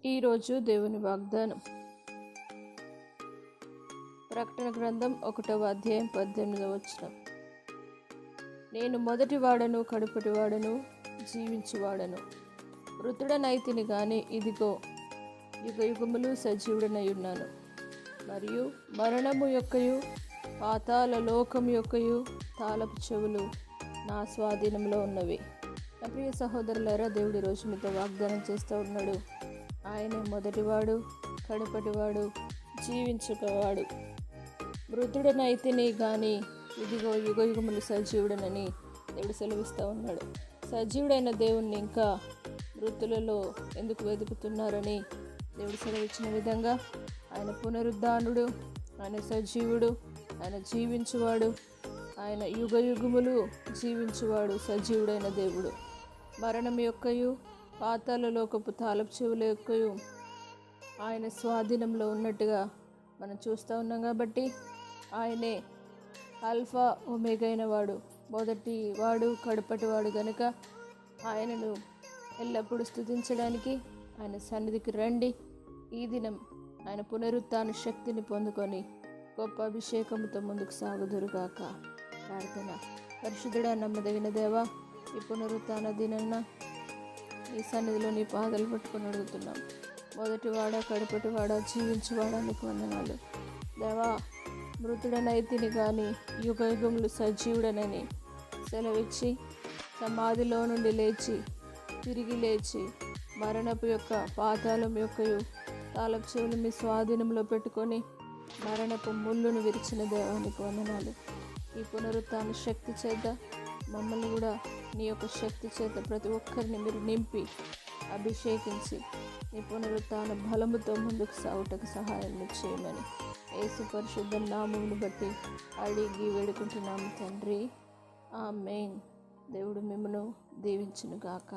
ఈరోజు దేవుని వాగ్దానం. ప్రకటన గ్రంథం 1వ అధ్యాయం 18వ వచనం. నేను మొదటివాడను కడుపటివాడను జీవించువాడను, మృతుడనైతిని గాని ఇదిగో యుగ యుగములు సజీవుడనై ఉన్నాను, మరియు మరణము యొక్కయు పాతాళ లోకము యొక్కయు తాళపు చెవులు నా స్వాధీనంలో ఉన్నవి. నా ప్రియ సహోదరులారా, దేవుడి రోజు మీతో వాగ్దానం చేస్తూ ఉన్నాడు. ఆయనే మొదటివాడు, కడపటివాడు, జీవించుకవాడు. మృతుడనైతిని గాని ఇదిగో యుగ యుగములు సజీవుడనని దేవుడు సెలవిస్తూ ఉన్నాడు. సజీవుడైన దేవుణ్ణి ఇంకా మృతులలో ఎందుకు వెతుకుతున్నారని దేవుడు సెలవిచ్చిన విధంగా, ఆయన పునరుద్ధానుడు, ఆయన సజీవుడు, ఆయన జీవించువాడు, ఆయన యుగ యుగములు జీవించువాడు, సజీవుడైన దేవుడు. మరణం యొక్కయు పాతాళ లోకపు తాళపు చెవుల యొక్కయు ఆయన స్వాధీనంలో ఉన్నట్టుగా మనం చూస్తూ ఉన్నాం. కాబట్టి ఆయనే ఆల్ఫా ఒమేగా అయిన వాడు, మొదటి వాడు, కడపటి వాడు గనుక ఆయనను ఎల్లప్పుడూ స్తుతించడానికి ఆయన సన్నిధికి రండి. ఈ దినం ఆయన పునరుత్థాన శక్తిని పొందుకొని గొప్ప అభిషేకంతో ముందుకు సాగుదురుగాక. ప్రార్థన. పరిశుద్ధుడా, నమ్మదగిన దేవా, ఈ పునరుత్థాన దినాన ఈ సన్నిధిలో నీ పాదాలు పట్టుకొని అడుగుతున్నాం. మొదటివాడా, కడపటివాడా, జీవించువాడా, నీకు వందనాలు దేవా. మృతుడనైతిని కానీ యుగ యుగములు సజీవుడనని సెలవిచ్చి సమాధిలో నుండి తిరిగి లేచి మరణపు యొక్క పాతాళం యొక్కయు తాళపు చెవులు మీ స్వాధీనంలో పెట్టుకొని మరణపు ముళ్ళును విరిచిన దేవానికి వందనాలు. ఈ పునరుత్థాన శక్తి చేత మమ్మల్ని కూడా నీ యొక్క శక్తి చేత ప్రతి ఒక్కరిని మీరు నింపి అభిషేకించి నీ పునరుత్థాన బలముతో ముందుకు సాగుటకు సహాయం చేయమని యేసు పరిశుద్ధ నామమును బట్టి అడిగి వేడుకుంటున్నాము తండ్రి. ఆమేన్. దేవుడు మిమ్మను దీవించును గాక.